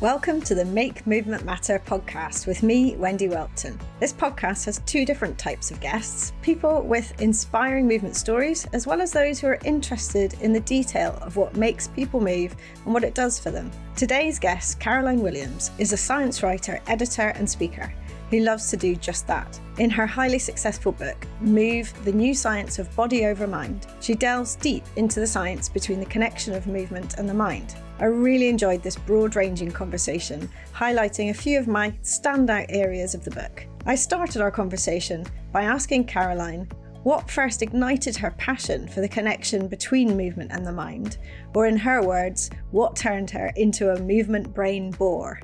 Welcome to the Make Movement Matter podcast with me, Wendy Welton. This podcast has two different types of guests, people with inspiring movement stories, as well as those who are interested in the detail of what makes people move and what it does for them. Today's guest, Caroline Williams, is a science writer, editor and speaker who loves to do just that. In her highly successful book, Move, the New Science of Body Over Mind, she delves deep into the science between the connection of movement and the mind. I really enjoyed this broad-ranging conversation, highlighting a few of my standout areas of the book. I started our conversation by asking Caroline what first ignited her passion for the connection between movement and the mind, or in her words, what turned her into a movement brain bore.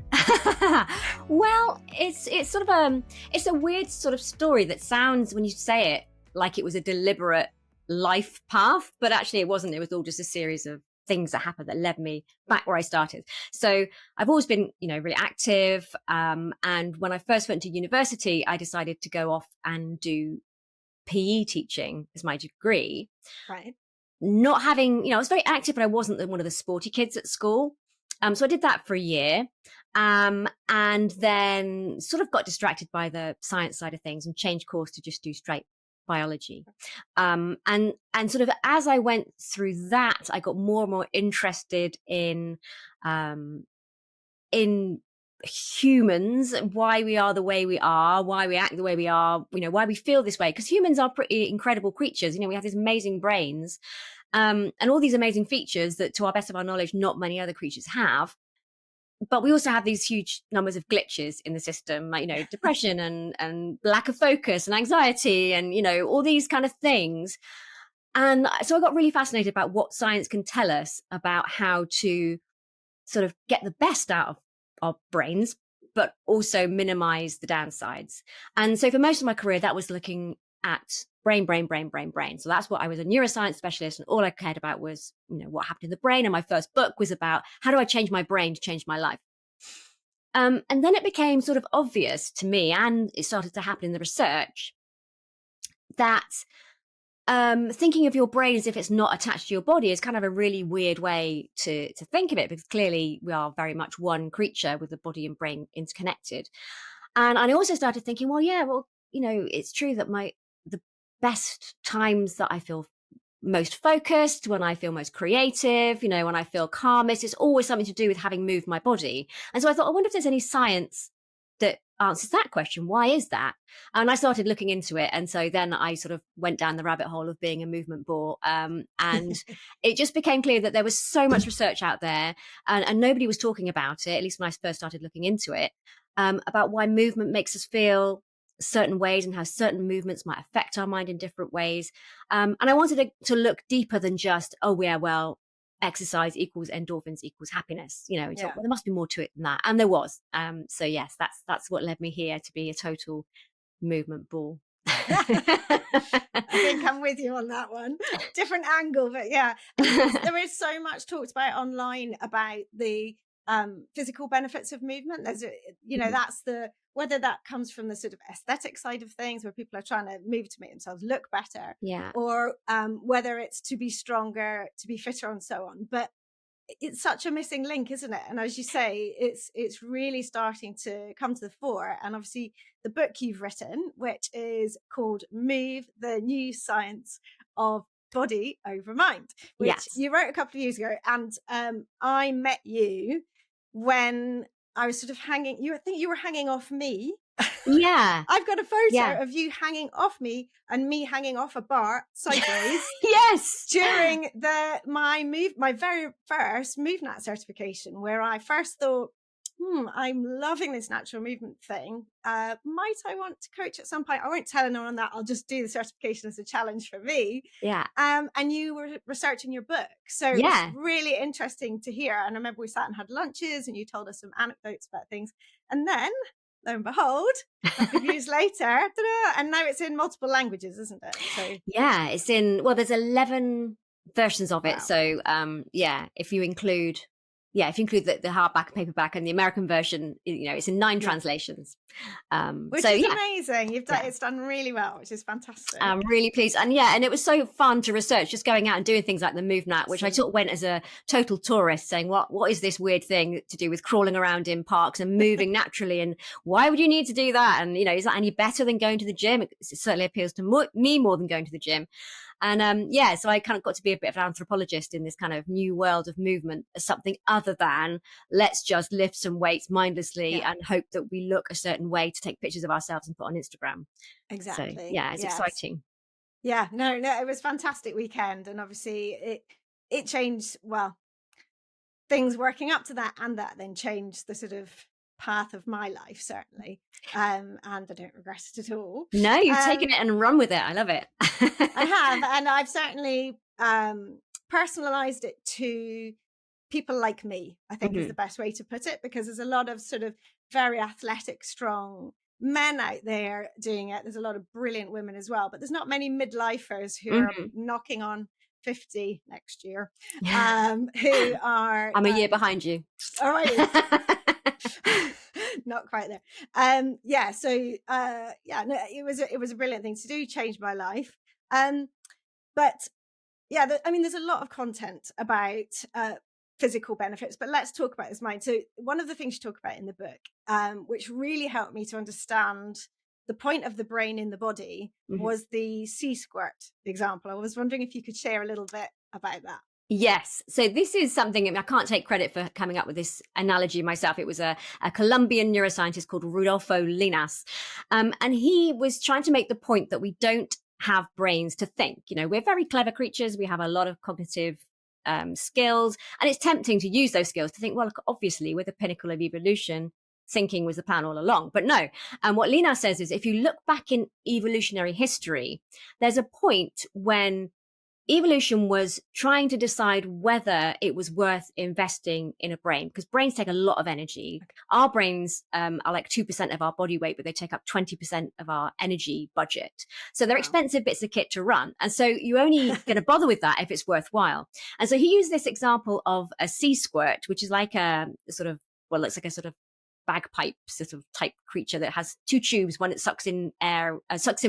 Well, it's sort of it's a weird sort of story that sounds, when you say it, like it was a deliberate life path, but actually it wasn't. It was all just a series of things that happened that led me back where I started. So I've always been, really active. And when I first went to university, I decided to go off and do PE teaching as my degree. Right. Not having, I was very active, but I wasn't one of the sporty kids at school. So I did that for a year. And then sort of got distracted by the science side of things and changed course to just do straight biology. And sort of as I went through that, I got more and more interested in humans, why we are the way we are, why we act the way we are, why we feel this way. Because humans are pretty incredible creatures. We have these amazing brains and all these amazing features that, to our best of our knowledge, not many other creatures have. But we also have these huge numbers of glitches in the system, like, depression and lack of focus and anxiety and, all these kind of things. And so I got really fascinated about what science can tell us about how to sort of get the best out of our brains, but also minimize the downsides. And so for most of my career, that was looking at brain. So that's what I was a neuroscience specialist. And all I cared about was, what happened in the brain. And my first book was about how do I change my brain to change my life? And then it became sort of obvious to me, and it started to happen in the research, that thinking of your brain as if it's not attached to your body is kind of a really weird way to think of it, because clearly we are very much one creature with the body and brain interconnected. And I also started thinking, it's true that the best times that I feel most focused, when I feel most creative, when I feel calmest, it's always something to do with having moved my body. And so I thought, I wonder if there's any science that answers that question. Why is that? And I started looking into it. And so then I sort of went down the rabbit hole of being a movement bore. And it just became clear that there was so much research out there and nobody was talking about it, at least when I first started looking into it, about why movement makes us feel certain ways and how certain movements might affect our mind in different ways. And I wanted to look deeper than just, exercise equals endorphins equals happiness. Well, there must be more to it than that. And there was. So yes, that's what led me here to be a total movement bore. I think I'm with you on that one. Different angle, but yeah. There is so much talked about online about the physical benefits of movement. There's that's whether that comes from the sort of aesthetic side of things, where people are trying to move to make themselves look better, or whether it's to be stronger, to be fitter, and so on. But it's such a missing link, isn't it? And as you say, it's really starting to come to the fore. And obviously the book you've written, which is called Move, the New Science of Body Over Mind, which you wrote a couple of years ago. And I met you when I was sort of hanging, I think you were hanging off me. Yeah. I've got a photo of you hanging off me and me hanging off a bar sideways. Yes. During my very first MoveNat certification, where I first thought, I'm loving this natural movement thing. Might I want to coach at some point? I won't tell anyone that. I'll just do the certification as a challenge for me. Yeah. And you were researching your book. So it was really interesting to hear. And I remember we sat and had lunches and you told us some anecdotes about things. And then, lo and behold, a couple of years later, and now it's in multiple languages, isn't it? So yeah, it's in, there's 11 versions of it. Wow. So if you include if you include the hardback, paperback, and the American version, it's in 9 translations. Which so is yeah, amazing. It's done really well, which is fantastic. I'm really pleased. And and it was so fun to research, just going out and doing things like the Move Nat, which I went as a total tourist, saying, what is this weird thing to do with crawling around in parks and moving naturally? And why would you need to do that? And, is that any better than going to the gym? It certainly appeals to me more than going to the gym. And so I kind of got to be a bit of an anthropologist in this kind of new world of movement as something other than let's just lift some weights mindlessly and hope that we look a certain way to take pictures of ourselves and put on Instagram. Exactly. So, it's exciting. Yeah, no, it was a fantastic weekend. And obviously it changed, things working up to that, and that then changed the sort of path of my life, certainly. And I don't regret it at all. No, you've taken it and run with it. I love it. I have, and I've certainly personalized it to people like me, I think is the best way to put it, because there's a lot of sort of very athletic, strong men out there doing it. There's a lot of brilliant women as well, but there's not many midlifers who are knocking on 50 next year, who are... I'm a year behind you. All right. Not quite there. It was a brilliant thing to do, changed my life. But yeah, there's a lot of content about physical benefits, but let's talk about this mind. So one of the things you talk about in the book, which really helped me to understand the point of the brain in the body, was the sea squirt example. I was wondering if you could share a little bit about that. Yes. So this is something, I can't take credit for coming up with this analogy myself. It was a Colombian neuroscientist called Rodolfo Linas. And he was trying to make the point that we don't have brains to think. We're very clever creatures. We have a lot of cognitive skills, and it's tempting to use those skills to think, well, look, obviously we're the pinnacle of evolution. Thinking was the plan all along. But no. And what Linas says is if you look back in evolutionary history, there's a point when evolution was trying to decide whether it was worth investing in a brain, because brains take a lot of energy. Our brains are like 2% of our body weight, but they take up 20% of our energy budget. So they're expensive bits of kit to run. And so you're only going to bother with that if it's worthwhile. And so he used this example of a sea squirt, which is like looks like a sort of bagpipe sort of type creature that has 2 tubes. One that sucks in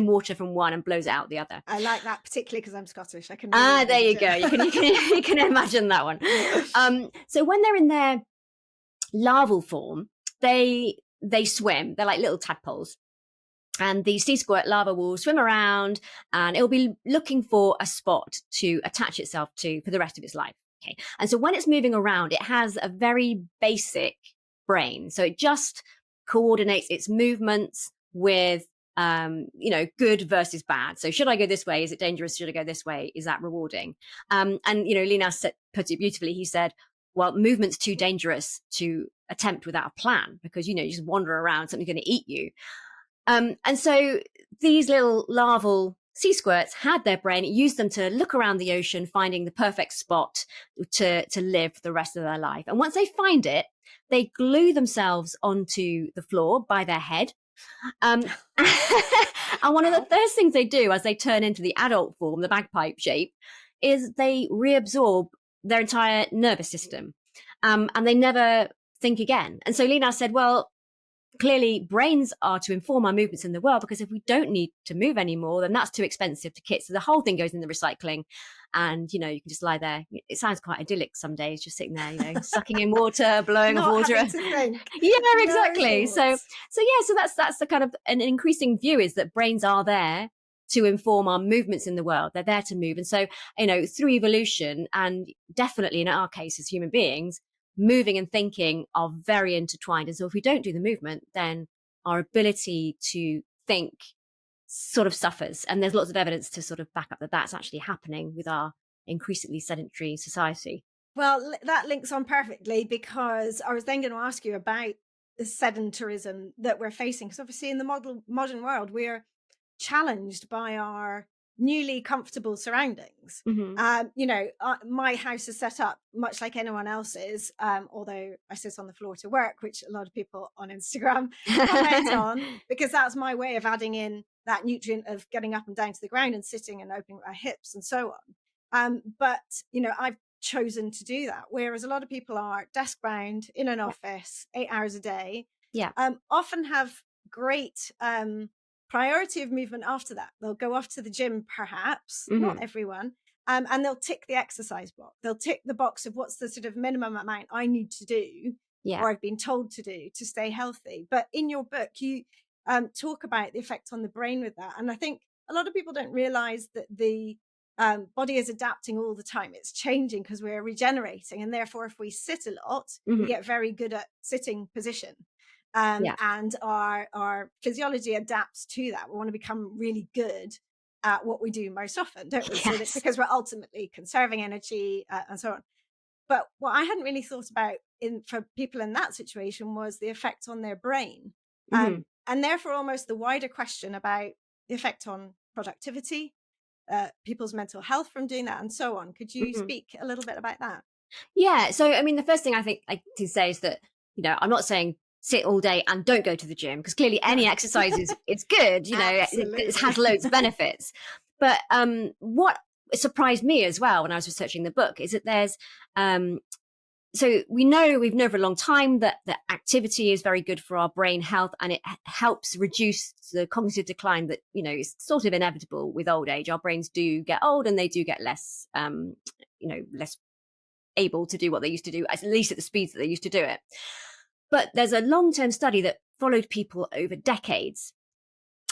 water from one and blows it out the other. I like that particularly because I'm Scottish. I can. There you go. You can imagine that one. So when they're in their larval form, they swim. They're like little tadpoles. And the sea squirt larva will swim around and it'll be looking for a spot to attach itself to for the rest of its life. Okay. And so when it's moving around, it has a very basic brain. So it just coordinates its movements with, good versus bad. So should I go this way? Is it dangerous? Should I go this way? Is that rewarding? And Linas put it beautifully. He said, well, movement's too dangerous to attempt without a plan because, you just wander around, something's going to eat you. And so these little larval sea squirts had their brain. It used them to look around the ocean, finding the perfect spot to live the rest of their life. And once they find it, they glue themselves onto the floor by their head. And one of the first things they do as they turn into the adult form, the bagpipe shape, is they reabsorb their entire nervous system. And they never think again. And so Linas said, well, clearly brains are to inform our movements in the world, because if we don't need to move anymore, then that's too expensive to kit. So the whole thing goes in the recycling. And, you can just lie there. It sounds quite idyllic some days, just sitting there, sucking in water, blowing of water. Having to think. Yeah, exactly. So that's the kind of an increasing view, is that brains are there to inform our movements in the world. They're there to move. And so, through evolution, and definitely in our case as human beings, moving and thinking are very intertwined. And so if we don't do the movement, then our ability to think sort of suffers. And there's lots of evidence to sort of back up that that's actually happening with our increasingly sedentary society. Well, that links on perfectly, because I was then going to ask you about the sedentarism that we're facing. Because obviously in the modern world, we're challenged by our newly comfortable surroundings. My house is set up much like anyone else's, although I sit on the floor to work, which a lot of people on Instagram comment on, because that's my way of adding in that nutrient of getting up and down to the ground and sitting and opening my hips and so on. But I've chosen to do that, whereas a lot of people are desk bound in an office 8 hours a day, often have great priority of movement after that. They'll go off to the gym, perhaps, not everyone, and they'll tick the exercise block. They'll tick the box of what's the sort of minimum amount I need to do, or I've been told to do to stay healthy. But in your book, you talk about the effect on the brain with that. And I think a lot of people don't realize that the body is adapting all the time. It's changing because we're regenerating. And therefore, if we sit a lot, we get very good at sitting position. And our physiology adapts to that. We want to become really good at what we do most often, don't we? So that's because we're ultimately conserving energy and so on. But what I hadn't really thought about for people in that situation was the effect on their brain. And therefore almost the wider question about the effect on productivity, people's mental health from doing that, and so on. Could you speak a little bit about that? Yeah. So, I mean, the first thing I think I can say is that, I'm not saying sit all day and don't go to the gym, because clearly any exercise is good, it has loads of benefits. But what surprised me as well when I was researching the book is that there's so we've known for a long time that activity is very good for our brain health, and it helps reduce the cognitive decline that is sort of inevitable with old age. Our brains do get old, and they do get less less able to do what they used to do, at least at the speeds that they used to do it. But there's a long-term study that followed people over decades,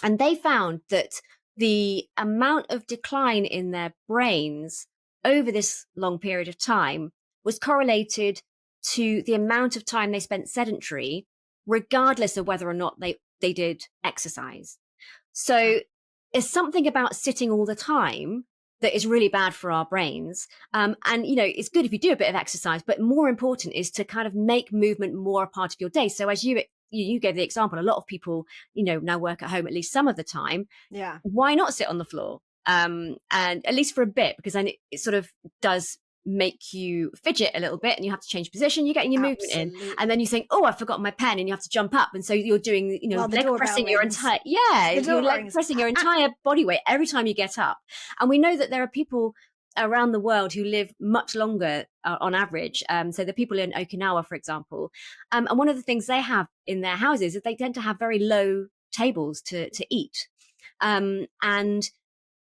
and they found that the amount of decline in their brains over this long period of time was correlated to the amount of time they spent sedentary, regardless of whether or not they did exercise. So there's something about sitting all the time that is really bad for our brains. And, it's good if you do a bit of exercise, but more important is to kind of make movement more a part of your day. So as you gave the example, a lot of people, now work at home at least some of the time. Yeah. Why not sit on the floor? And at least for a bit, because then it sort of does make you fidget a little bit, and you have to change position, you're getting your movement in, and then you think, oh, I've forgotten my pen, and you have to jump up, and so you're doing leg pressing your entire pressing your entire body weight every time you get up. And we know that there are people around the world who live much longer on average, so the people in Okinawa, for example, and one of the things they have in their houses is they tend to have very low tables to eat, and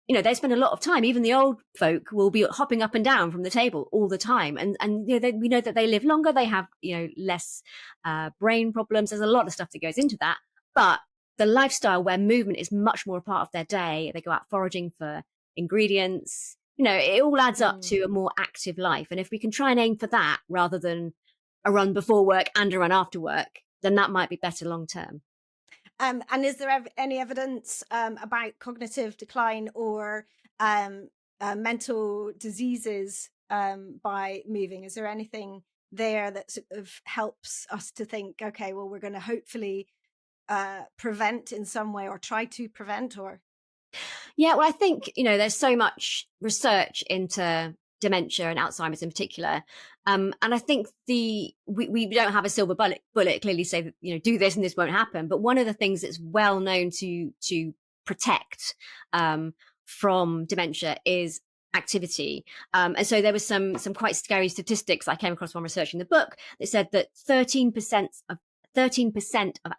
they spend a lot of time. Even the old folk will be hopping up and down from the table all the time. And we know that they live longer. They have, less brain problems. There's a lot of stuff that goes into that. But the lifestyle where movement is much more a part of their day, they go out foraging for ingredients, it all adds up to a more active life. And if we can try and aim for that rather than a run before work and a run after work, then that might be better long term. And is there any evidence about cognitive decline or mental diseases by moving? Is there anything there that sort of helps us to think, okay, well, we're going to hopefully prevent in some way, or try to prevent? Or yeah, well, I think there's so much research into dementia and Alzheimer's in particular. And I think we don't have a silver bullet clearly say that, do this and this won't happen. But one of the things that's well known to protect from dementia is activity. And so there was some quite scary statistics I came across while researching the book that said that 13% of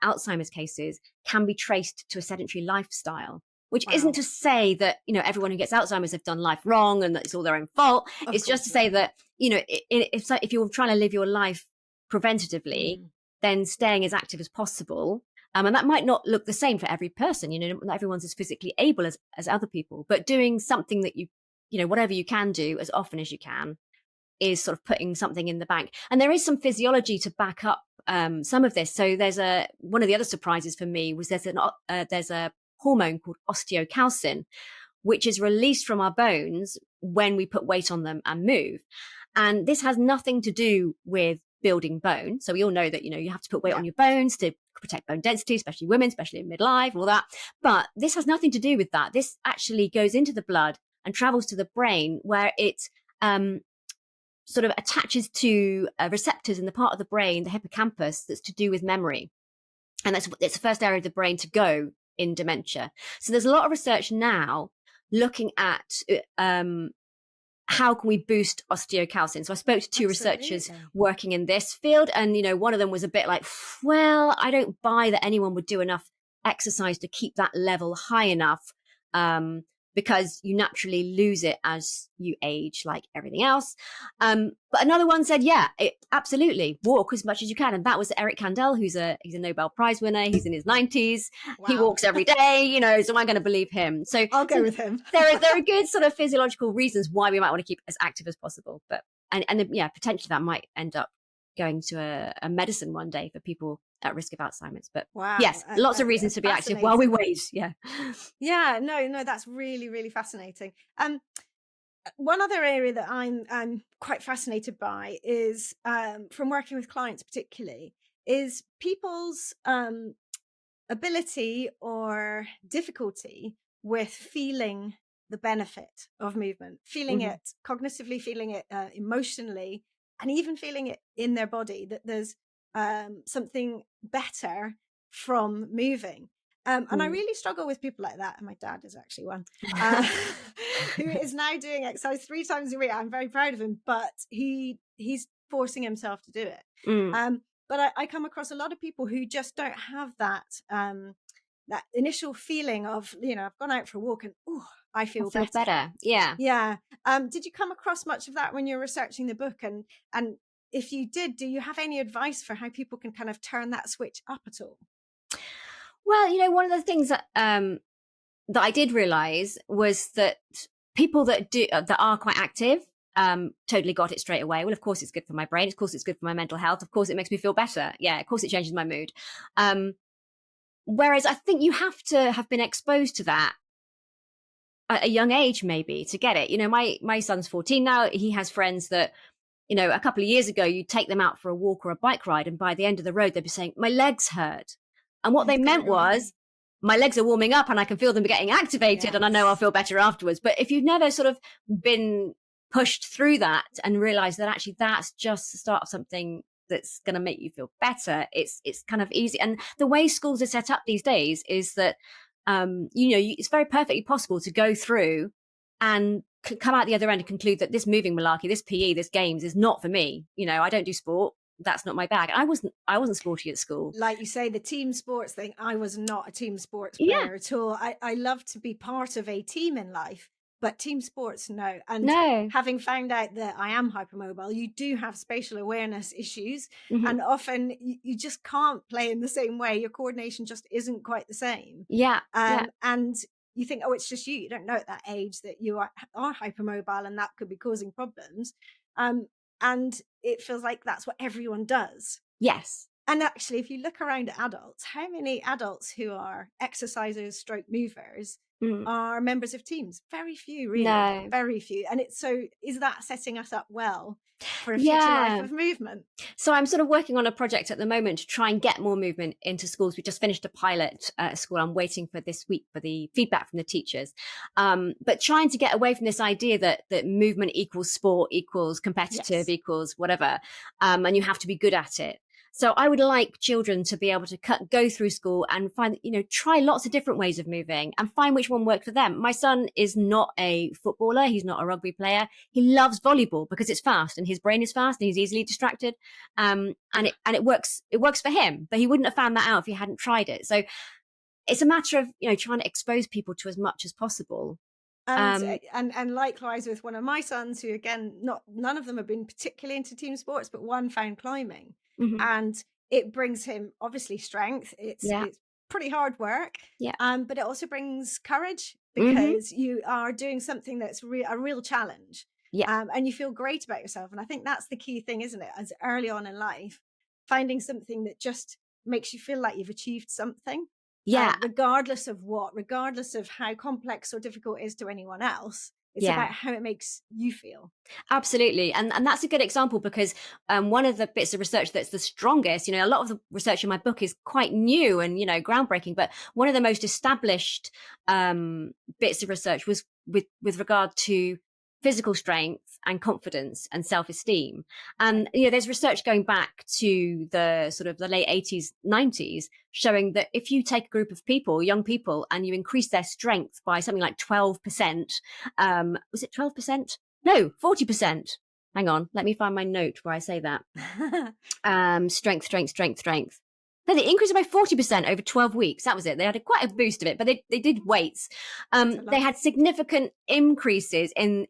Alzheimer's cases can be traced to a sedentary lifestyle. Which isn't to say that, everyone who gets Alzheimer's have done life wrong and that it's all their own fault. It's just to say that, if you're trying to live your life preventatively, then staying as active as possible. And that might not look the same for every person. Not everyone's as physically able as other people, but doing something that whatever you can do as often as you can is sort of putting something in the bank. And there is some physiology to back up some of this. So there's one of the other surprises for me was there's a hormone called osteocalcin, which is released from our bones when we put weight on them and move. And this has nothing to do with building bone. So we all know that, you have to put weight on your bones to protect bone density, especially women, especially in midlife, all that. But this has nothing to do with that. This actually goes into the blood and travels to the brain, where it sort of attaches to receptors in the part of the brain, the hippocampus, that's to do with memory. And it's the first area of the brain to go in dementia. So there's a lot of research now looking at how can we boost osteocalcin? So I spoke to two researchers working in this field, and one of them was a bit like, well, I don't buy that anyone would do enough exercise to keep that level high enough, because you naturally lose it as you age, like everything else. But another one said, yeah, absolutely, walk as much as you can. And that was Eric Kandel, he's a Nobel Prize winner. He's in his 90s. Wow. He walks every day, so I'm going to believe him. So I'll go with him. there are good sort of physiological reasons why we might want to keep as active as possible. But and potentially that might end up going to a medicine one day for people at risk of Alzheimer's. But wow, yes, lots of reasons to be active while we wait. Yeah, no, that's really, really fascinating. One other area that I'm quite fascinated by is from working with clients particularly is people's ability or difficulty with feeling the benefit of movement, feeling it cognitively, feeling it emotionally, and even feeling it in their body, that there's something better from moving. And I really struggle with people like that. And my dad is actually one who is now doing exercise 3 times a week. I'm very proud of him, but he's forcing himself to do it. But I come across a lot of people who just don't have that that initial feeling of, I've gone out for a walk and I feel better. Yeah. Did you come across much of that when you're researching the book? And if you did, do you have any advice for how people can kind of turn that switch up at all? Well, one of the things that that I did realize was that people that are quite active totally got it straight away. Well, of course it's good for my brain. Of course it's good for my mental health. Of course it makes me feel better. Yeah, of course it changes my mood. Whereas I think you have to have been exposed to that at a young age, maybe, to get it. My son's 14 now. He has friends that, a couple of years ago, you take them out for a walk or a bike ride, and by the end of the road, they'd be saying, my legs hurt. And what they meant was, my legs are warming up and I can feel them getting activated, and I know I'll feel better afterwards. But if you've never sort of been pushed through that and realized that actually that's just the start of something that's going to make you feel better, it's kind of easy. And the way schools are set up these days is that, it's very perfectly possible to go through and come out the other end and conclude that this moving malarkey, this PE, this games is not for me. I don't do sport. That's not my bag. I wasn't sporty at school. Like you say, the team sports thing, I was not a team sports player at all. I love to be part of a team in life, but team sports, no. And having found out that I am hypermobile, you do have spatial awareness issues, and often you just can't play in the same way. Your coordination just isn't quite the same. And you think, it's just you. You don't know at that age that you are hypermobile, and that could be causing problems. And it feels like that's what everyone does. Yes. And actually, if you look around at adults, how many adults who are exercisers, stroke movers are members of teams? Very few, really. No. Very few. And is that setting us up well for a future life of movement? So I'm sort of working on a project at the moment to try and get more movement into schools. We just finished a pilot at a school. I'm waiting for this week for the feedback from the teachers. But trying to get away from this idea that movement equals sport, equals competitive, equals whatever. And you have to be good at it. So I would like children to be able to go through school and find, try lots of different ways of moving and find which one works for them. My son is not a footballer. He's not a rugby player. He loves volleyball because it's fast and his brain is fast and he's easily distracted. And it works for him, but he wouldn't have found that out if he hadn't tried it. So it's a matter of, trying to expose people to as much as possible. And likewise with one of my sons, who again, none of them have been particularly into team sports, but one found climbing. And it brings him obviously strength. It's pretty hard work. But it also brings courage because you are doing something that's a real challenge. And you feel great about yourself. And I think that's the key thing, isn't it? As early on in life, finding something that just makes you feel like you've achieved something. Regardless of how complex or difficult it is to anyone else. It's about how it makes you feel. Absolutely. And that's a good example because one of the bits of research that's the strongest, a lot of the research in my book is quite new and, groundbreaking, but one of the most established bits of research was with regard to physical strength and confidence and self-esteem. And, there's research going back to the sort of the late 80s, 90s, showing that if you take a group of people, young people, and you increase their strength by something like 12%, was it 12%? No, 40%. Hang on, let me find my note where I say that. Strength. No, they increased by 40% over 12 weeks. That was it. They had quite a boost of it, but they did weights. They had significant increases in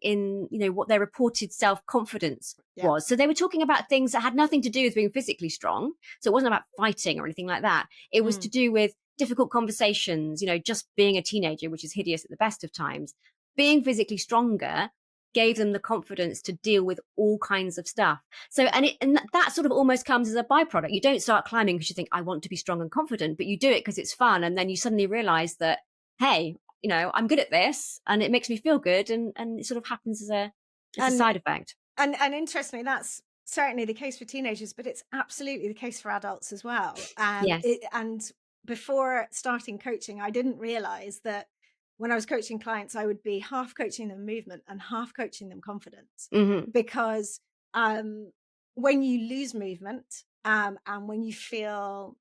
what their reported self-confidence was. So they were talking about things that had nothing to do with being physically strong. So it wasn't about fighting or anything like that. It was to do with difficult conversations, just being a teenager, which is hideous at the best of times. Being physically stronger gave them the confidence to deal with all kinds of stuff. So, and that sort of almost comes as a byproduct. You don't start climbing because you think, I want to be strong and confident, but you do it because it's fun. And then you suddenly realize that, hey, I'm good at this and it makes me feel good. And it sort of happens as a side effect. And interestingly, that's certainly the case for teenagers, but it's absolutely the case for adults as well. Yes. And before starting coaching, I didn't realize that when I was coaching clients, I would be half coaching them movement and half coaching them confidence. Because when you lose movement and when you feel,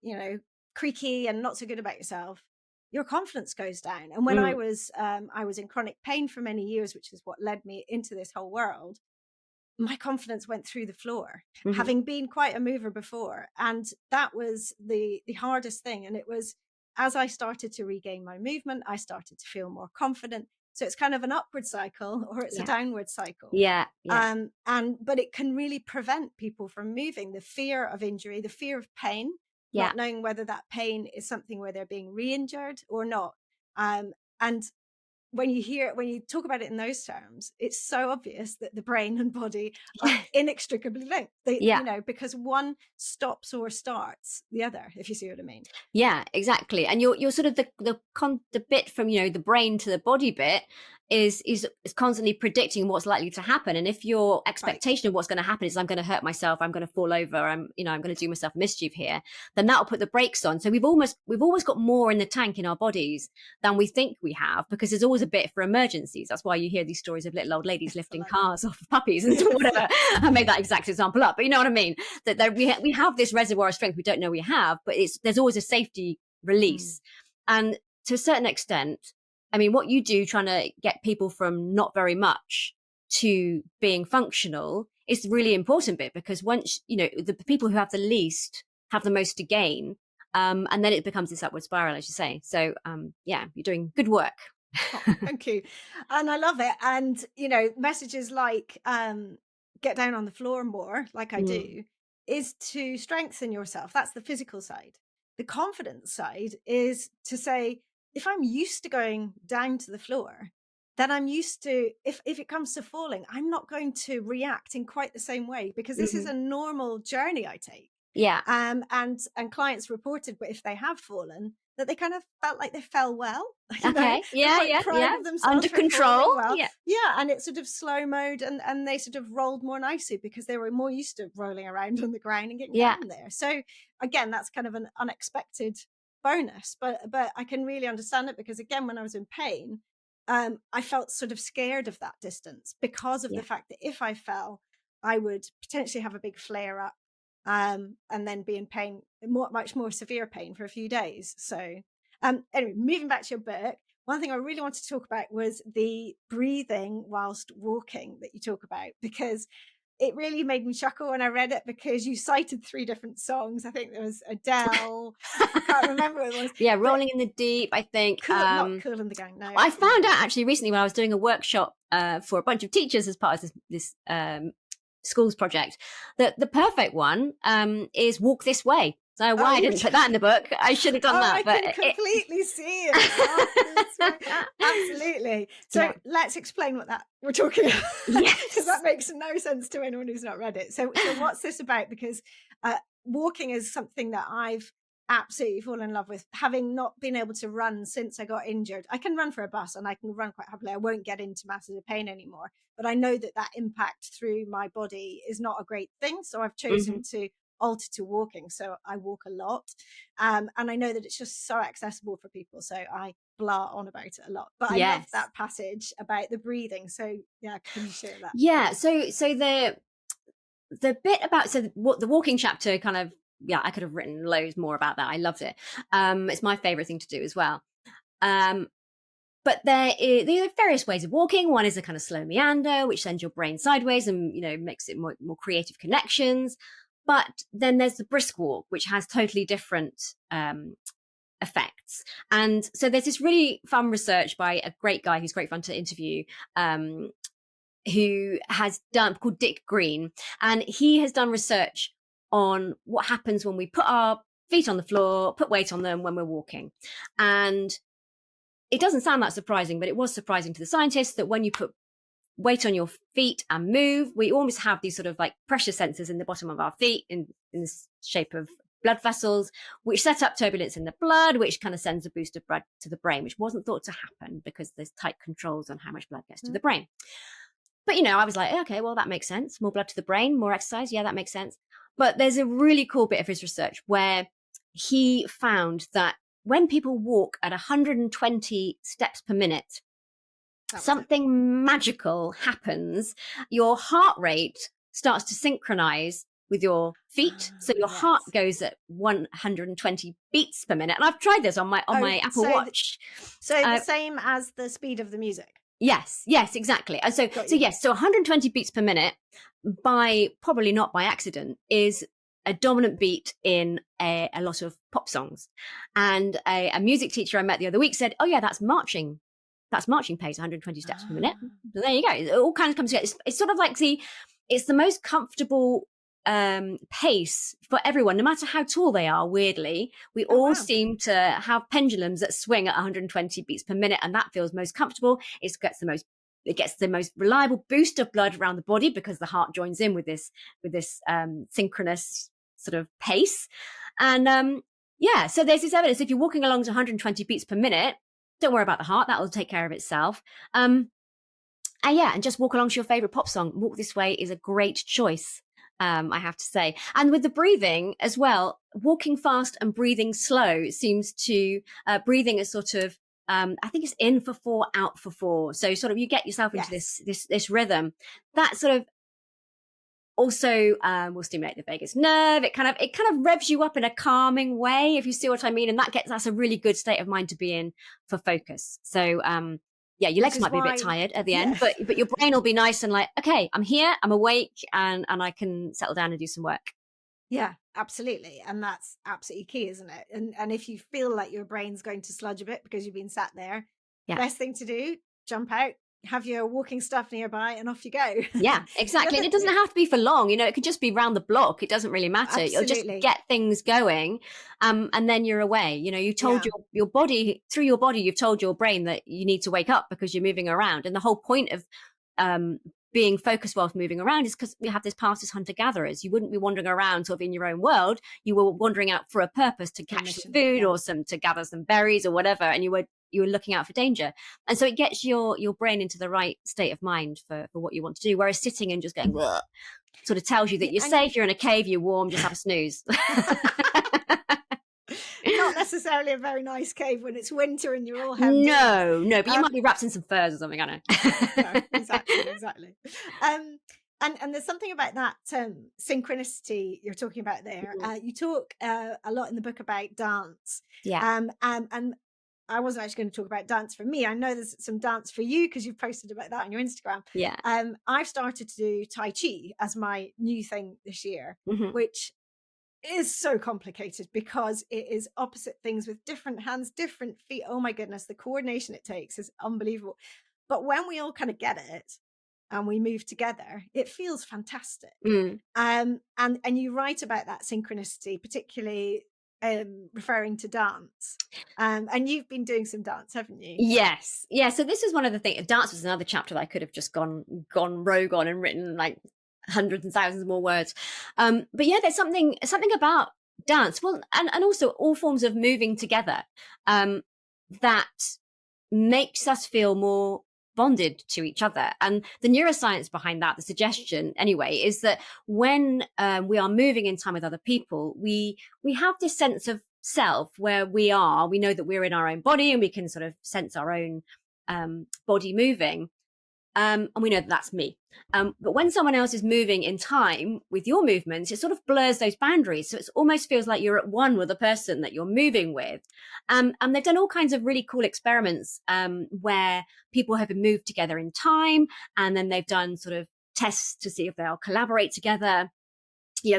creaky and not so good about yourself, your confidence goes down. And when I was in chronic pain for many years, which is what led me into this whole world, my confidence went through the floor, having been quite a mover before. And that was the hardest thing. And it was, as I started to regain my movement, I started to feel more confident. So it's kind of an upward cycle or it's a downward cycle. But it can really prevent people from moving. The fear of injury, the fear of pain, not knowing whether that pain is something where they're being re-injured or not. And when you talk about it in those terms, it's so obvious that the brain and body are inextricably linked. Because one stops or starts the other, if you see what I mean. Yeah, exactly. And you're sort of the bit from the brain to the body bit is constantly predicting what's likely to happen. And if your expectation of what's going to happen is I'm going to hurt myself, I'm going to fall over, I'm going to do myself mischief here, then that'll put the brakes on. So we've always got more in the tank in our bodies than we think we have, because there's always a bit for emergencies. That's why you hear these stories of little old ladies lifting cars off of puppies and whatever. I made that exact example up, but you know what I mean? That we have this reservoir of strength we don't know we have, but there's always a safety release. And to a certain extent, I mean, what you do trying to get people from not very much to being functional is the really important bit, because once, the people who have the least have the most to gain. And then it becomes this upward spiral, as you say. So, you're doing good work. Oh, thank you. And I love it. And, messages like get down on the floor more, like I do, is to strengthen yourself. That's the physical side. The confidence side is to say, if I'm used to going down to the floor, then I'm used to, if it comes to falling, I'm not going to react in quite the same way, because this is a normal journey I take. Yeah. And clients reported, but if they have fallen, that they kind of felt like they fell well. Okay. Proud of themselves, under control. Well. Yeah, and it's sort of slow mode, and they sort of rolled more nicely because they were more used to rolling around on the ground and getting down there. So again, that's kind of an unexpected bonus, but I can really understand it, because again, when I was in pain, I felt sort of scared of that distance because of the fact that if I fell, I would potentially have a big flare up. And then be in pain, much more severe pain for a few days. So anyway, moving back to your book, one thing I really wanted to talk about was the breathing whilst walking that you talk about, because it really made me chuckle when I read it, because you cited 3 different songs. I think there was Adele. I can't remember what it was. Yeah, Rolling in the Deep, I think. Not Cool in the Gang, no. I found out actually recently when I was doing a workshop for a bunch of teachers as part of this schools project, that the perfect one is Walk This Way. So why I didn't put that in the book? I should have done that. I can completely see it. Absolutely. So let's explain what we're talking about. Yes. Because that makes no sense to anyone who's not read it. So what's this about? Because walking is something that I've absolutely fallen in love with, having not been able to run since I got injured. I can run for a bus and I can run quite happily. I won't get into massive pain anymore, but I know that impact through my body is not a great thing. So I've chosen to alter to walking. So I walk a lot. And I know that it's just so accessible for people. So I blah on about it a lot, but I love that passage about the breathing. So can you share that? Yeah. So the bit about, what the walking chapter kind of, I could have written loads more about that. I loved it. It's my favorite thing to do as well. but there are various ways of walking. One is a kind of slow meander, which sends your brain sideways and, makes it more creative connections. But then there's the brisk walk, which has totally different effects. And so there's this really fun research by a great guy who's great fun to interview, who has done, called Dick Green. And he has done research on what happens when we put our feet on the floor, put weight on them when we're walking. And it doesn't sound that surprising, but it was surprising to the scientists that when you put weight on your feet and move, we almost have these sort of like pressure sensors in the bottom of our feet in the shape of blood vessels, which set up turbulence in the blood, which kind of sends a boost of blood to the brain, which wasn't thought to happen because there's tight controls on how much blood gets to the brain. But, I was like, okay, well, that makes sense. More blood to the brain, more exercise. Yeah, that makes sense. But there's a really cool bit of his research where he found that when people walk at 120 steps per minute, something magical happens. Your heart rate starts to synchronize with your feet. So your heart goes at 120 beats per minute. And I've tried this on my Apple Watch. So the same as the speed of the music. Yes, exactly. And so 120 beats per minute, probably not by accident, is a dominant beat in a lot of pop songs. And a music teacher I met the other week said, oh yeah, that's marching pace, 120 steps per minute. So there you go. It all kind of comes together. It's sort of like it's the most comfortable pace for everyone, no matter how tall they are. Weirdly, we all seem to have pendulums that swing at 120 beats per minute, and that feels most comfortable. It gets the most reliable boost of blood around the body because the heart joins in with this synchronous sort of pace. And so there's this evidence. If you're walking along to 120 beats per minute, don't worry about the heart; that will take care of itself. And just walk along to your favorite pop song. Walk This Way is a great choice, I have to say. And with the breathing as well, walking fast and breathing slow seems to breathing is sort of I think it's in for 4, out for 4. So sort of you get yourself into this rhythm that sort of also will stimulate the vagus nerve. It kind of revs you up in a calming way, if you see what I mean. And that's a really good state of mind to be in for focus. So your legs might be a bit tired at the end, but your brain will be nice and like, okay, I'm here, I'm awake, and I can settle down and do some work. Yeah, absolutely. And that's absolutely key, isn't it? And if you feel like your brain's going to sludge a bit because you've been sat there, best thing to do, jump out, have your walking stuff nearby, and off you go. Yeah, exactly. And it doesn't have to be for long. It could just be round the block. It doesn't really matter. Absolutely. You'll just get things going, and then you're away. You told your body, through your body, you've told your brain that you need to wake up because you're moving around. And the whole point of being focused whilst moving around is because we have this past as hunter-gatherers. You wouldn't be wandering around sort of in your own world. You were wandering out for a purpose, to catch some food or to gather some berries or whatever, and you were looking out for danger. And so it gets your brain into the right state of mind for what you want to do. Whereas sitting and just going, sort of tells you that you're safe, you're in a cave, you're warm, just have a snooze. Not necessarily a very nice cave when it's winter and you're all hemmed in. No, but you might be wrapped in some furs or something, I know. No, exactly. And there's something about that synchronicity you're talking about there. You talk a lot in the book about dance. Yeah. And I wasn't actually going to talk about dance for me. I know there's some dance for you because you've posted about that on your Instagram. Yeah. I've started to do Tai Chi as my new thing this year, which is so complicated because it is opposite things with different hands, different feet. Oh my goodness, the coordination it takes is unbelievable. But when we all kind of get it and we move together, it feels fantastic. And you write about that synchronicity, particularly referring to dance, and you've been doing some dance, haven't you? Yes. So this is one of the things. Dance was another chapter that I could have just gone rogue on and written like hundreds and thousands more words. But yeah, there's something about dance, well, and also all forms of moving together, that makes us feel more bonded to each other. And the neuroscience behind that, the suggestion anyway, is that when we are moving in time with other people, we have this sense of self where we know that we're in our own body and we can sort of sense our own body moving. And we know that that's me. But when someone else is moving in time with your movements, it sort of blurs those boundaries. So it almost feels like you're at one with the person that you're moving with. And they've done all kinds of really cool experiments where people have been moved together in time, and then they've done sort of tests to see if they'll collaborate together.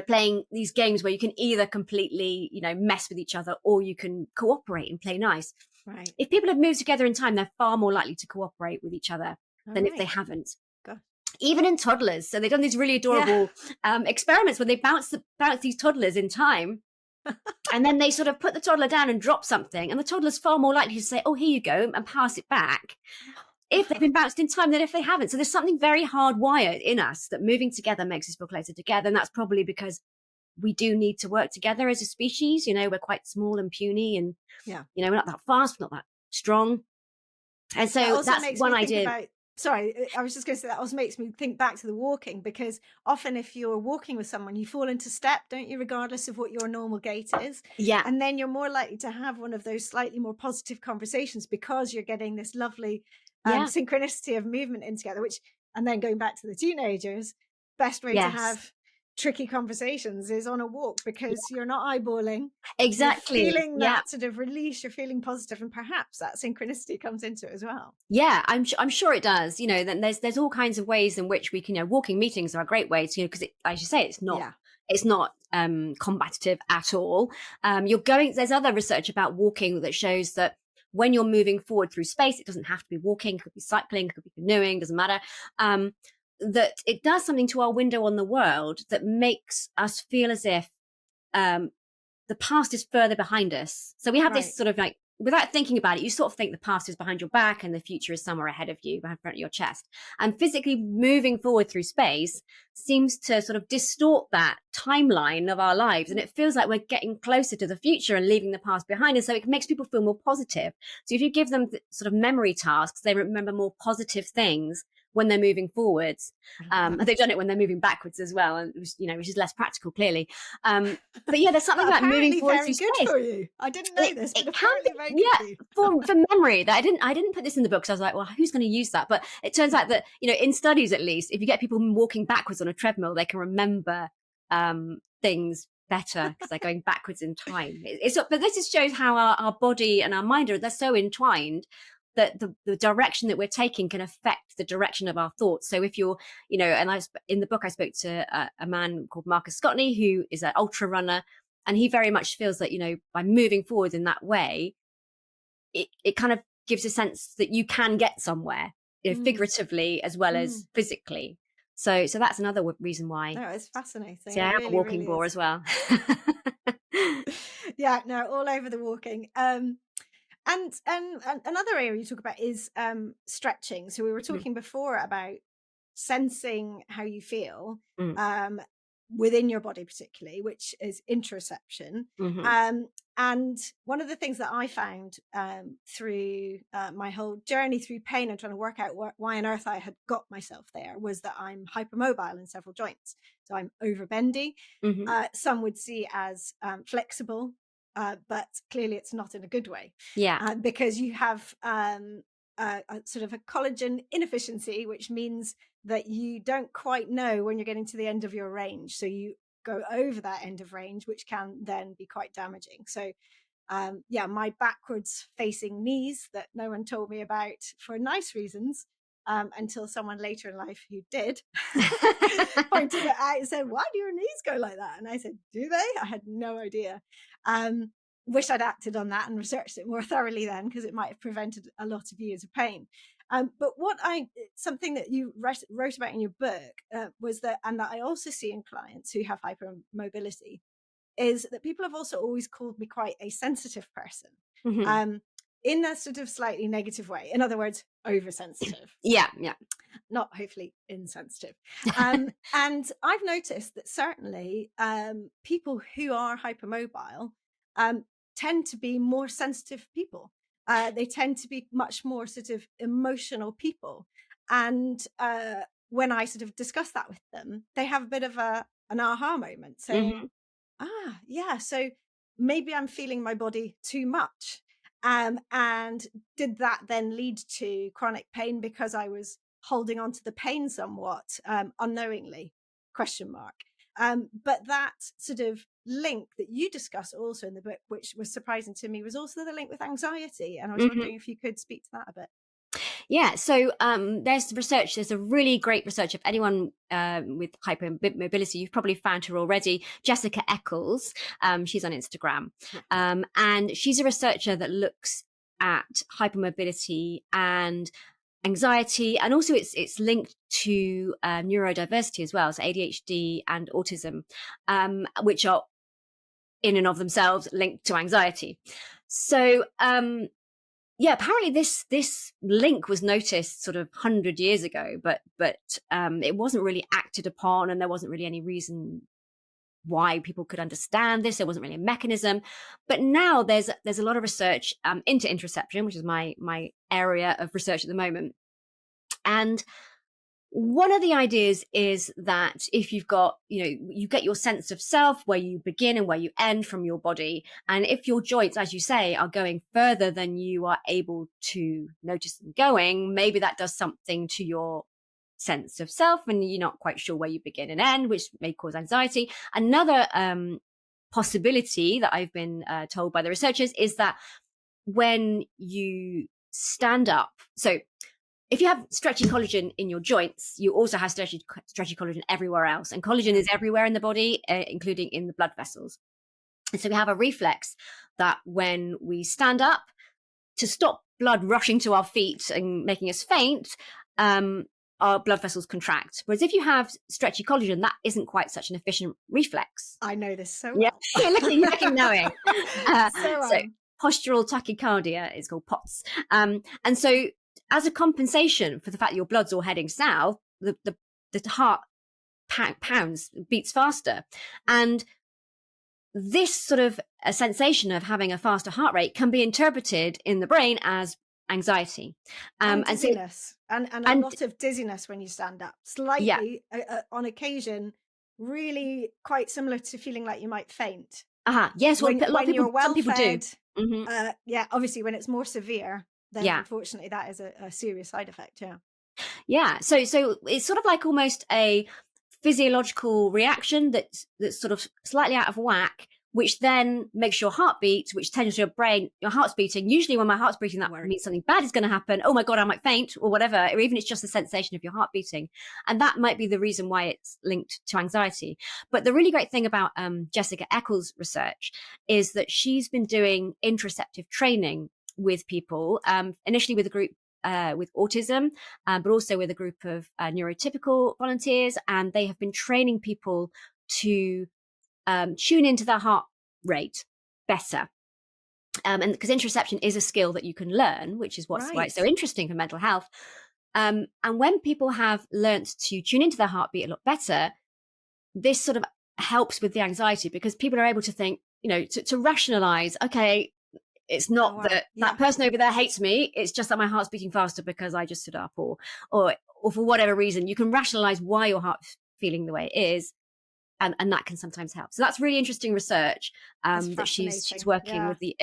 Playing these games where you can either completely, mess with each other, or you can cooperate and play nice. Right. If people have moved together in time, they're far more likely to cooperate with each other than if they Right. haven't. God. Even in toddlers. So they've done these really adorable experiments where they bounce these toddlers in time. And then they sort of put the toddler down and drop something. And the toddler's far more likely to say, oh, here you go, and pass it back if they've been bounced in time than if they haven't. So there's something very hardwired in us that moving together makes us feel closer together. And that's probably because we do need to work together as a species. We're quite small and puny, and we're not that fast, we're not that strong. And so that's one idea. Sorry, I was just going to say that also makes me think back to the walking, because often if you're walking with someone, you fall into step, don't you, regardless of what your normal gait is. Yeah. And then you're more likely to have one of those slightly more positive conversations because you're getting this lovely synchronicity of movement in together, and then going back to the teenagers, best way to have tricky conversations is on a walk, because you're not eyeballing. Exactly. You're feeling that sort of release, you're feeling positive, and perhaps that synchronicity comes into it as well. Yeah, I'm sure it does. Then there's all kinds of ways in which we can, walking meetings are a great way to, because as you say, it's not combative at all. There's other research about walking that shows that when you're moving forward through space, it doesn't have to be walking, it could be cycling, it could be canoeing, doesn't matter. That it does something to our window on the world that makes us feel as if the past is further behind us. So we have this sort of like, without thinking about it, you sort of think the past is behind your back and the future is somewhere ahead of you, behind front of your chest. And physically moving forward through space seems to sort of distort that timeline of our lives. And it feels like we're getting closer to the future and leaving the past behind. And so it makes people feel more positive. So if you give them sort of memory tasks, they remember more positive things when they're moving forwards. They've done it when they're moving backwards as well, and which is less practical, clearly. But yeah, there's something about moving forward through space. Good for you. I didn't know this, but apparently very good for you. for memory. That I didn't put this in the book because I was like, well, who's going to use that? But it turns out that in studies, at least, if you get people walking backwards on a treadmill, they can remember things better because they're going backwards in time. But this just shows how our body and our mind they're so entwined that the direction that we're taking can affect the direction of our thoughts. So if you're, and in the book, I spoke to a man called Marcus Scotney, who is an ultra runner, and he very much feels that, by moving forward in that way, it kind of gives a sense that you can get somewhere, figuratively as well as physically. So that's another reason why. No, it's fascinating. So I have a walking bore as well. Yeah, no, all over the walking. And another area you talk about is stretching. So we were talking before about sensing how you feel within your body, particularly, which is interoception. And one of the things that I found through my whole journey through pain and trying to work out why on earth I had got myself there was that I'm hypermobile in several joints. So I'm overbendy. Some would see as flexible. But clearly it's not in a good way. Yeah. Because you have a sort of a collagen inefficiency, which means that you don't quite know when you're getting to the end of your range. So you go over that end of range, which can then be quite damaging. So my backwards facing knees that no one told me about for nice reasons, until someone later in life who did pointed it out and said, why do your knees go like that? And I said, do they? I had no idea. Wish I'd acted on that and researched it more thoroughly then, because it might have prevented a lot of years of pain. But something that you wrote about in your book was that, and that I also see in clients who have hypermobility, is that people have also always called me quite a sensitive person. In a sort of slightly negative way. In other words, oversensitive. Yeah. Not hopefully insensitive. And I've noticed that certainly people who are hypermobile tend to be more sensitive people. They tend to be much more sort of emotional people. And when I sort of discuss that with them, they have a bit of an aha moment saying, so maybe I'm feeling my body too much. And did that then lead to chronic pain because I was holding on to the pain somewhat, unknowingly, question mark. But that sort of link that you discuss also in the book, which was surprising to me, was also the link with anxiety. And I was wondering if you could speak to that a bit. Yeah, so there's research. There's a really great research. If anyone with hypermobility, you've probably found her already, Jessica Eccles. She's on Instagram, and she's a researcher that looks at hypermobility and anxiety, and also it's linked to neurodiversity as well, so ADHD and autism, which are in and of themselves linked to anxiety. So yeah, apparently this link was noticed sort of 100 years ago, but it wasn't really acted upon, and there wasn't really any reason why people could understand this. There wasn't really a mechanism. But now there's a lot of research into interoception, which is my area of research at the moment. And one of the ideas is that if you've got, you get your sense of self, where you begin and where you end from your body. And if your joints, as you say, are going further than you are able to notice them going, maybe that does something to your sense of self and you're not quite sure where you begin and end, which may cause anxiety. Another possibility that I've been told by the researchers is that when you stand up, so if you have stretchy collagen in your joints, you also have stretchy collagen everywhere else. And collagen is everywhere in the body, including in the blood vessels. And so we have a reflex that when we stand up, to stop blood rushing to our feet and making us faint, our blood vessels contract. Whereas if you have stretchy collagen, that isn't quite such an efficient reflex. I know this so well. Yeah, you're looking knowing. So postural tachycardia is called POTS. And so as a compensation for the fact that your blood's all heading south, the heart beats faster. And this sort of a sensation of having a faster heart rate can be interpreted in the brain as anxiety. And dizziness. And a lot of dizziness when you stand up. Slightly, on occasion, really quite similar to feeling like you might faint. Yes, well, a lot of people, you're well some people fed, do. Obviously when it's more severe, then unfortunately that is a serious side effect. So it's sort of like almost a physiological reaction that's sort of slightly out of whack, which then makes your heart beat, which tells your brain your heart's beating. Usually when my heart's beating, that means something bad is going to happen. Oh my God, I might faint or whatever, or even it's just the sensation of your heart beating. And that might be the reason why it's linked to anxiety. But the really great thing about Jessica Eccles' research is that she's been doing interoceptive training with people, initially with a group with autism, but also with a group of neurotypical volunteers. And they have been training people to tune into their heart rate better. And because interoception is a skill that you can learn, which is why it's so interesting for mental health. And when people have learnt to tune into their heartbeat a lot better, this sort of helps with the anxiety, because people are able to think, to rationalize, okay, it's not that person over there hates me. It's just that my heart's beating faster because I just stood up, or for whatever reason. You can rationalize why your heart's feeling the way it is, and that can sometimes help. So that's really interesting research that she's working with the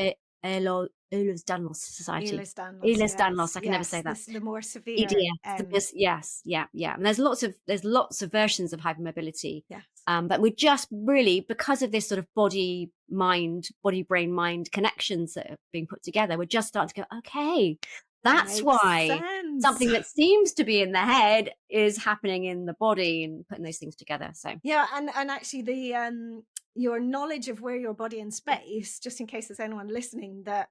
Ehlers-Danlos Society. Ehlers-Danlos. I can never say that. The more severe. EDS. Yes. And there's lots of versions of hypermobility. Yes. But we're just really, because of this sort of body brain mind connections that are being put together, we're just starting to go, okay, that's why something that seems to be in the head is happening in the body, and putting those things together. So and actually the your knowledge of where your body in space, just in case there's anyone listening that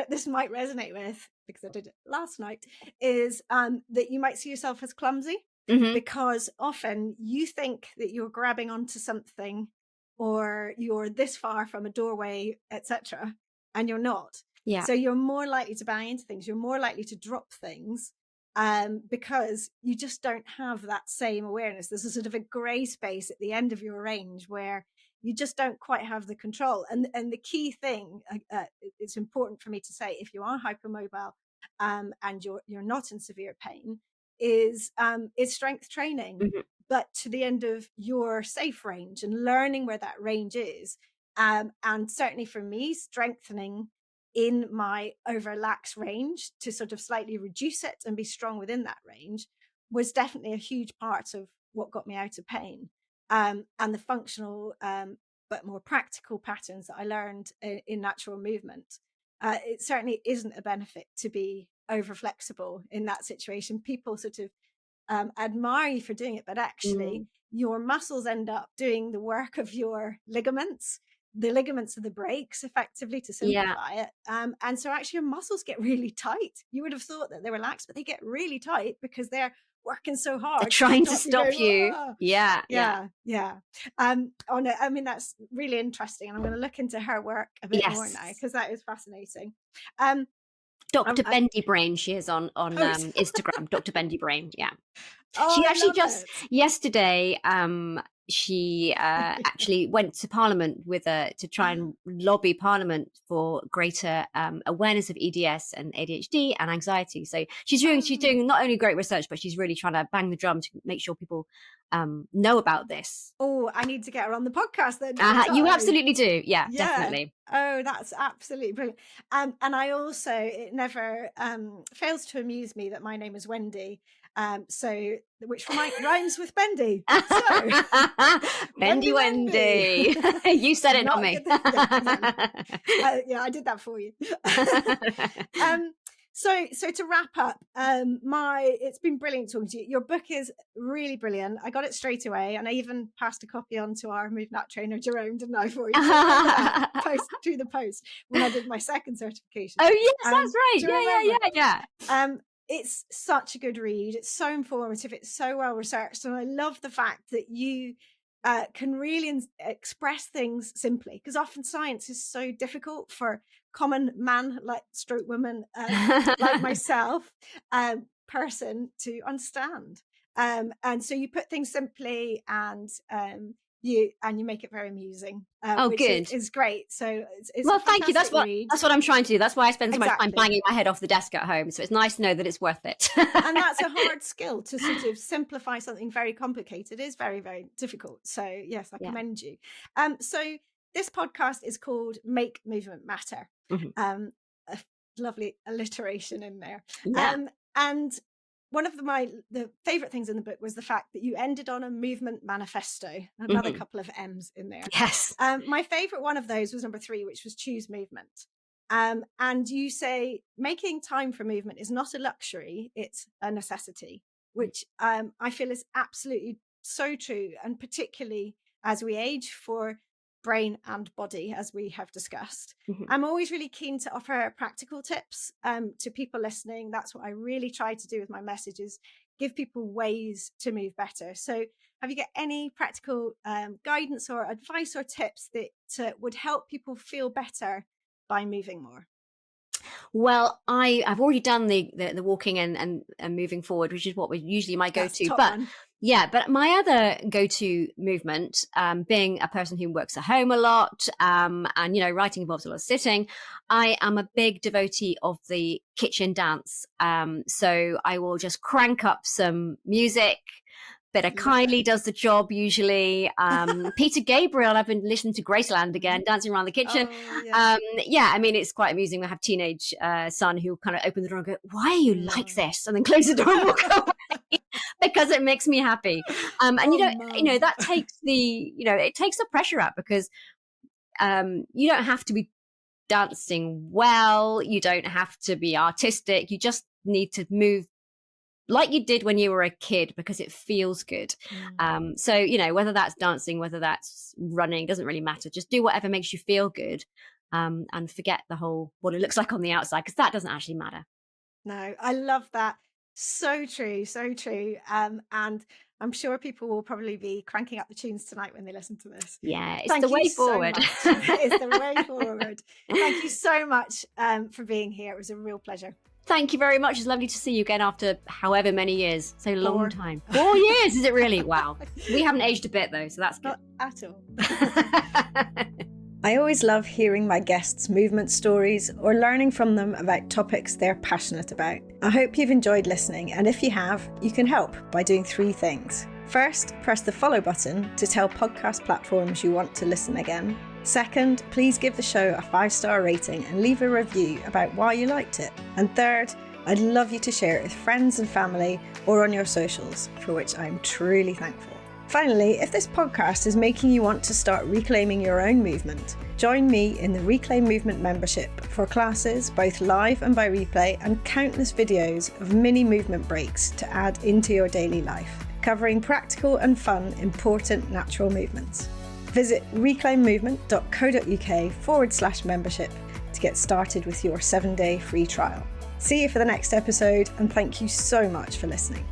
this might resonate with, because I did it last night, is that you might see yourself as clumsy. Because often you think that you're grabbing onto something, or you're this far from a doorway, etc., and you're not. So you're more likely to bang into things, you're more likely to drop things, because you just don't have that same awareness. There's a sort of a grey space at the end of your range where you just don't quite have the control. And the key thing, it's important for me to say, if you are hypermobile and you're not in severe pain, is strength training, but to the end of your safe range, and learning where that range is. And certainly for me, strengthening in my overlax range to sort of slightly reduce it and be strong within that range was definitely a huge part of what got me out of pain. And the functional but more practical patterns that I learned in natural movement. It certainly isn't a benefit to be over flexible in that situation. People sort of admire you for doing it, but actually your muscles end up doing the work of your ligaments. The ligaments are the brakes, effectively, to simplify it. And so actually your muscles get really tight. You would have thought that they're relaxed, but they get really tight because they're working so hard. They're trying to stop you. Oh. Yeah. I mean, that's really interesting. And I'm going to look into her work a bit more now, because that is fascinating. Dr. Bendy Brain, she is on Instagram. Dr. Bendy Brain, yeah. Oh, she actually just yesterday she actually went to Parliament to try and lobby Parliament for greater awareness of EDS and ADHD and anxiety. So she's doing not only great research, but she's really trying to bang the drum to make sure people know about this. Oh, I need to get her on the podcast then. You absolutely do. Yeah, definitely. Oh, that's absolutely brilliant. And I also, it never fails to amuse me that my name is Wendy. Which rhymes with Bendy. So, Wendy. You said it, not me. Yeah, I did that for you. So to wrap up, it's been brilliant talking to you. Your book is really brilliant. I got it straight away, and I even passed a copy on to our MoveNat trainer Jerome, didn't I, for you? Through the post when I did my second certification. Oh yes, that's right. Yeah. It's such a good read. It's so informative. It's so well researched, and I love the fact that you can really express things simply, because often science is so difficult for common man, like stroke woman, like myself, person to understand. And so you put things simply, and you make it very amusing. Which good. Is great. So it's well, thank you. That's what I'm trying to do. That's why I spend so much time banging my head off the desk at home. So it's nice to know that it's worth it. And that's a hard skill, to sort of simplify something very complicated. It is very, very difficult. So yes, I commend you. So this podcast is called Make Movement Matter. A lovely alliteration in there. And one of the favorite things in the book was the fact that you ended on a movement manifesto, another couple of M's in there. Yes. My favorite one of those was number 3, which was choose movement. And you say making time for movement is not a luxury, it's a necessity, which I feel is absolutely so true. And particularly as we age, for brain and body, as we have discussed. I'm always really keen to offer practical tips to people listening. That's what I really try to do with my messages, give people ways to move better. So have you got any practical guidance or advice or tips that would help people feel better by moving more? Well, I've already done the walking and moving forward, which is what was usually my go-to. But but my other go-to movement, being a person who works at home a lot, and writing involves a lot of sitting, I am a big devotee of the kitchen dance. So I will just crank up some music. Bit of Kylie does the job usually. Peter Gabriel, I've been listening to Graceland again, dancing around the kitchen. I mean, it's quite amusing. I have a teenage son who kind of opens the door and go, "Why are you like this?" And then close the door and walk away, because it makes me happy. That takes it takes the pressure out, because you don't have to be dancing well. You don't have to be artistic. You just need to move like you did when you were a kid, because it feels good. So, whether that's dancing, whether that's running, doesn't really matter. Just do whatever makes you feel good, and forget the whole what it looks like on the outside, because that doesn't actually matter. No, I love that. So true, so true. And I'm sure people will probably be cranking up the tunes tonight when they listen to this. Yeah, it's the way forward. It's the way forward. Thank you so much for being here. It was a real pleasure. Thank you very much. It's lovely to see you again after however many years. So long time. 4 years, is it really? Wow. We haven't aged a bit though, so that's good. Not at all. I always love hearing my guests' movement stories or learning from them about topics they're passionate about. I hope you've enjoyed listening, and if you have, you can help by doing 3 things. First, press the follow button to tell podcast platforms you want to listen again. Second, please give the show a 5-star rating and leave a review about why you liked it. And third, I'd love you to share it with friends and family or on your socials, for which I'm truly thankful. Finally, if this podcast is making you want to start reclaiming your own movement, join me in the Reclaim Movement membership for classes, both live and by replay, and countless videos of mini movement breaks to add into your daily life, covering practical and fun, important natural movements. Visit reclaimmovement.co.uk/membership to get started with your 7-day free trial. See you for the next episode, and thank you so much for listening.